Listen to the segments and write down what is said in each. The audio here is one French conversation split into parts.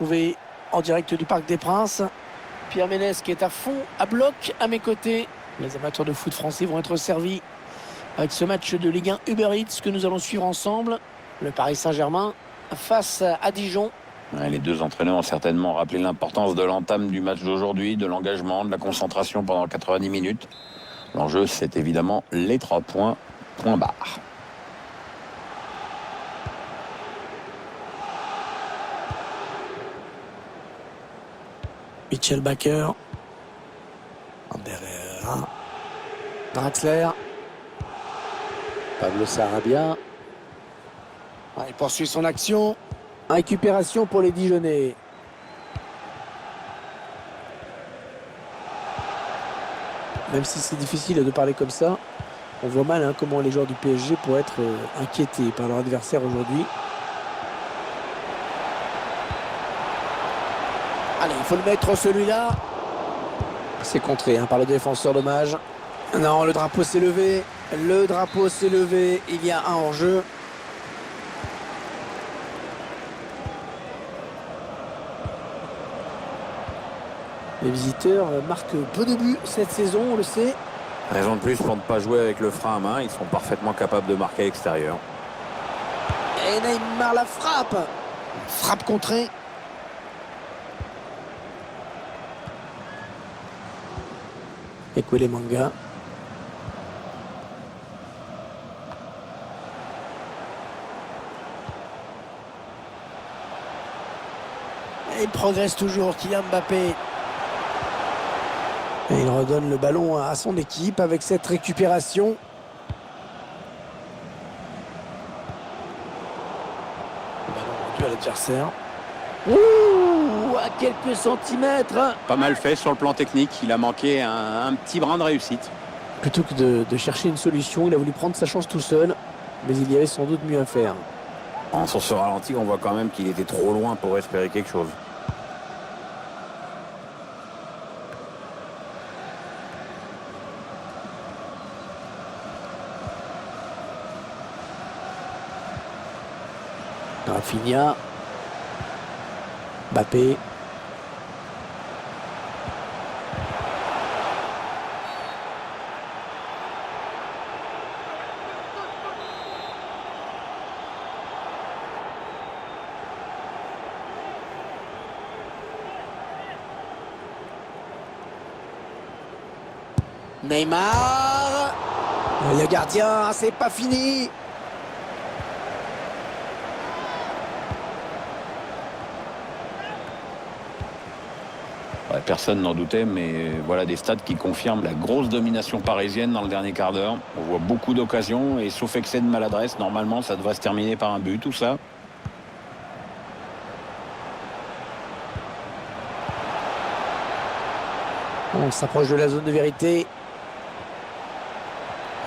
Trouvé en direct du Parc des Princes. Pierre Ménès qui est à fond, à bloc, à mes côtés. Les amateurs de foot français vont être servis avec ce match de Ligue 1 Uber Eats que nous allons suivre ensemble. Le Paris Saint-Germain face à Dijon. Ouais, les deux entraîneurs ont certainement rappelé l'importance de l'entame du match d'aujourd'hui, de l'engagement, de la concentration pendant 90 minutes. L'enjeu, c'est évidemment les 3 points, point barre. Mitchell Baker. Ander Herrera. Draxler. Pablo Sarabia. Il poursuit son action. Récupération pour les Dijonnais. Même si c'est difficile de parler comme ça, on voit mal comment les joueurs du PSG pourraient être inquiétés par leur adversaire aujourd'hui. Allez, il faut le mettre celui-là. C'est contré par le défenseur, dommage. Non, le drapeau s'est levé. Le drapeau s'est levé. Il y a un hors-jeu. Les visiteurs marquent peu de buts cette saison, on le sait. Raison de plus pour ne pas jouer avec le frein à main. Ils sont parfaitement capables de marquer à l'extérieur. Et Neymar la frappe. Frappe contrée. Ekwelemanga. Et il progresse toujours, Kylian Mbappé. Et il redonne le ballon à son équipe avec cette récupération. Le ballon rendu à l'adversaire. Ouh, à quelques centimètres. Pas mal fait sur le plan technique. Il a manqué un petit brin de réussite. Plutôt que de chercher une solution, il a voulu prendre sa chance tout seul. Mais il y avait sans doute mieux à faire. Sur ce ralenti, on voit quand même qu'il était trop loin pour espérer quelque chose. Rafinha. Mbappé. Neymar. Le gardien, c'est pas fini. Ouais, personne n'en doutait, mais voilà des stats qui confirment la grosse domination parisienne dans le dernier quart d'heure. On voit beaucoup d'occasions et sauf excès de maladresse, normalement ça devrait se terminer par un but, tout ça. On s'approche de la zone de vérité.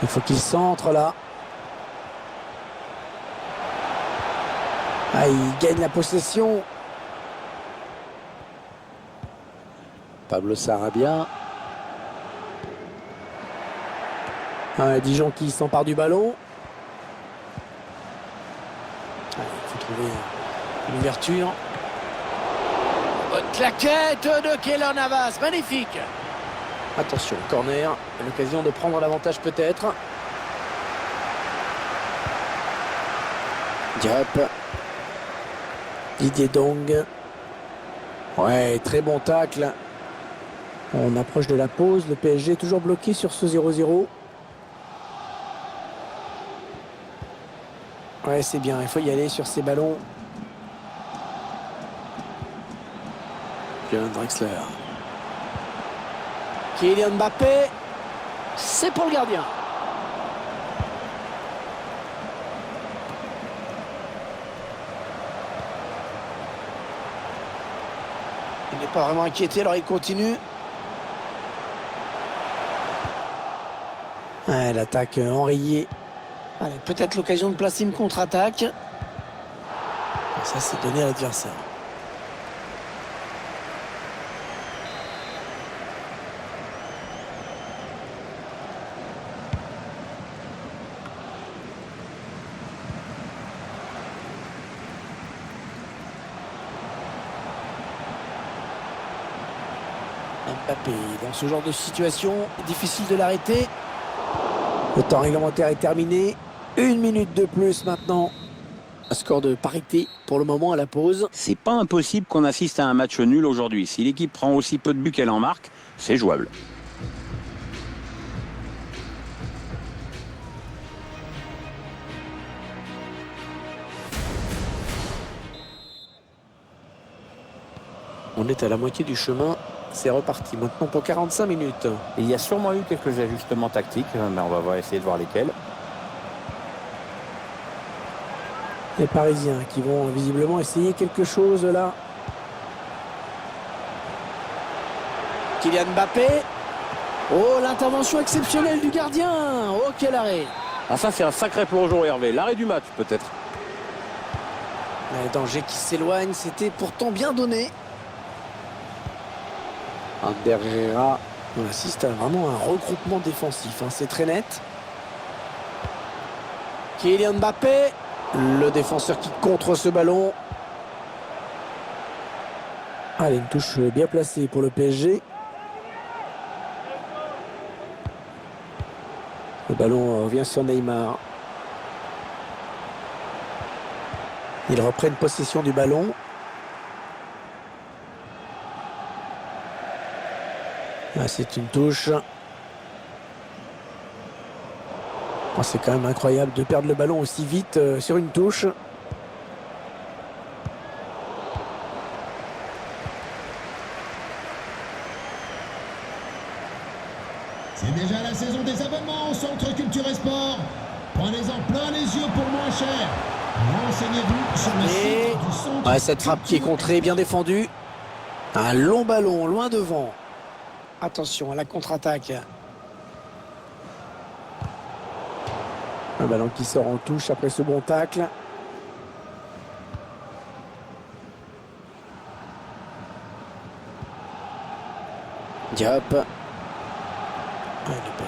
Il faut qu'il centre là. Il gagne la possession. Pablo Sarabia. Dijon qui s'empare du ballon. Il faut trouver une ouverture. Bonne claquette de Keylor Navas. Magnifique. Attention, corner. L'occasion de prendre l'avantage peut-être. Diop. Didier Dong. Ouais, très bon tacle. On approche de la pause. Le PSG est toujours bloqué sur ce 0-0. Ouais, c'est bien. Il faut y aller sur ces ballons. Kylian Draxler. Kylian Mbappé. C'est pour le gardien. Il n'est pas vraiment inquiété, alors il continue. Ouais, l'attaque enrayée. Peut-être l'occasion de placer une contre-attaque. Ça, c'est donné à l'adversaire. Mbappé, dans ce genre de situation, difficile de l'arrêter. Le temps réglementaire est terminé. 1 minute de plus maintenant. Un score de parité pour le moment à la pause. C'est pas impossible qu'on assiste à un match nul aujourd'hui. Si l'équipe prend aussi peu de buts qu'elle en marque, c'est jouable. On est à la moitié du chemin. C'est reparti maintenant pour 45 minutes. Il y a sûrement eu quelques ajustements tactiques, mais on va essayer de voir lesquels. Les Parisiens qui vont visiblement essayer quelque chose là. Kylian Mbappé. Oh, l'intervention exceptionnelle du gardien. Oh, quel arrêt. Ah, ça, c'est un sacré plongeon, Hervé. L'arrêt du match, peut-être. Le danger qui s'éloigne, c'était pourtant bien donné. Ander Herrera, on assiste à vraiment un regroupement défensif, hein, c'est très net. Kylian Mbappé, le défenseur qui contre ce ballon. Allez, une touche bien placée pour le PSG. Le ballon revient sur Neymar. Ils reprennent possession du ballon. Là, c'est une touche. Oh, c'est quand même incroyable de perdre le ballon aussi vite sur une touche. C'est déjà la saison des abonnements au Centre Culture et Sport. Prenez-en plein les yeux pour moins cher. Renseignez-vous sur le site du Centre. Ouais, cette frappe qui est contrée, bien défendue. Un long ballon, loin devant. Attention à la contre-attaque. Un ballon qui sort en touche après ce bon tacle. Diop. Ah, il est pas.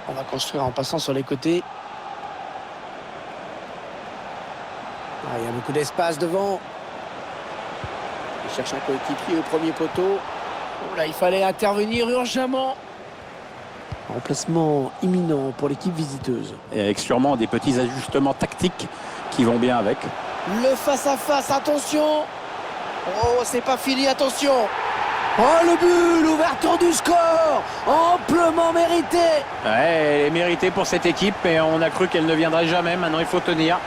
On va construire en passant sur les côtés. Ah, il y a beaucoup d'espace devant. Il cherche un coéquipier au premier poteau. Oh là, il fallait intervenir urgemment. Remplacement imminent pour l'équipe visiteuse. Et avec sûrement des petits ajustements tactiques qui vont bien avec. Le face-à-face, attention. Oh, c'est pas fini, attention. Oh, le but, l'ouverture du score. Amplement mérité. Ouais, elle est méritée pour cette équipe, mais on a cru qu'elle ne viendrait jamais. Maintenant, il faut tenir.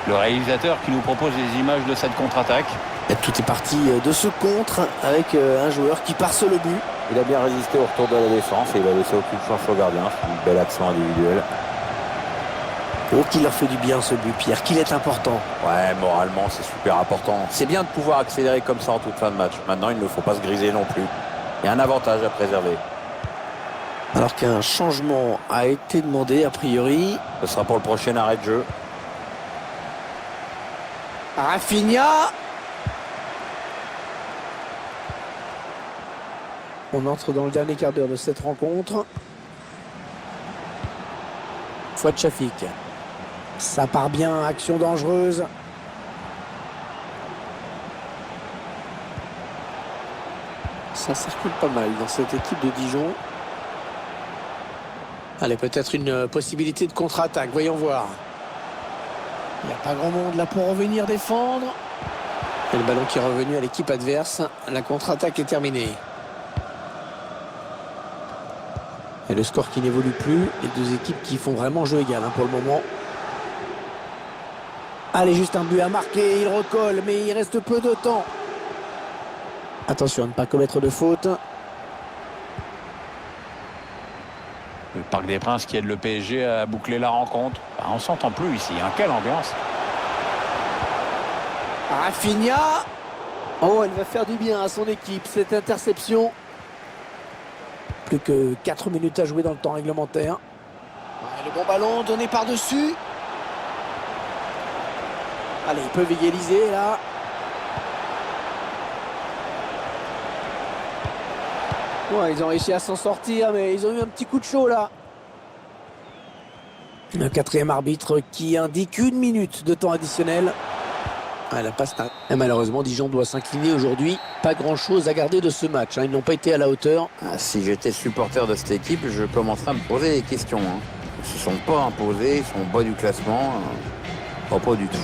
Le réalisateur qui nous propose les images de cette contre-attaque. Et tout est parti de ce contre avec un joueur qui parse le but. Il a bien résisté au retour de la défense et il a laissé aucune chance au gardien. C'est une belle action individuelle. Oh, qu'il leur fait du bien ce but, Pierre, qu'il est important. Ouais, moralement, c'est super important. C'est bien de pouvoir accélérer comme ça en toute fin de match. Maintenant, il ne faut pas se griser non plus. Il y a un avantage à préserver. Alors qu'un changement a été demandé, a priori. Ce sera pour le prochain arrêt de jeu. Rafinha. On entre dans le dernier quart d'heure de cette rencontre. Fouad Chafik. Ça part bien, action dangereuse. Ça circule pas mal dans cette équipe de Dijon. Allez, peut-être une possibilité de contre-attaque, voyons voir. Il n'y a pas grand monde là pour revenir défendre. Et le ballon qui est revenu à l'équipe adverse. La contre-attaque est terminée. Et le score qui n'évolue plus. Les deux équipes qui font vraiment jeu égal pour le moment. Allez, juste un but à marquer. Il recolle, mais il reste peu de temps. Attention à ne pas commettre de faute. Le Parc des Princes qui aide le PSG à boucler la rencontre. Bah, on s'entend plus ici. Hein. Quelle ambiance. Rafinha. Oh, elle va faire du bien à son équipe, cette interception. Plus que 4 minutes à jouer dans le temps réglementaire. Ouais, le bon ballon donné par-dessus. Allez, ils peuvent égaliser là. Ouais, ils ont réussi à s'en sortir, mais ils ont eu un petit coup de chaud là. Le quatrième arbitre qui indique 1 minute de temps additionnel. Ah, la passe. Et malheureusement, Dijon doit s'incliner aujourd'hui. Pas grand-chose à garder de ce match. Ils n'ont pas été à la hauteur. Ah, si j'étais supporter de cette équipe, je commencerais à me poser des questions. Ils ne se sont pas imposés, ils sont au bas du classement. Pas du tout.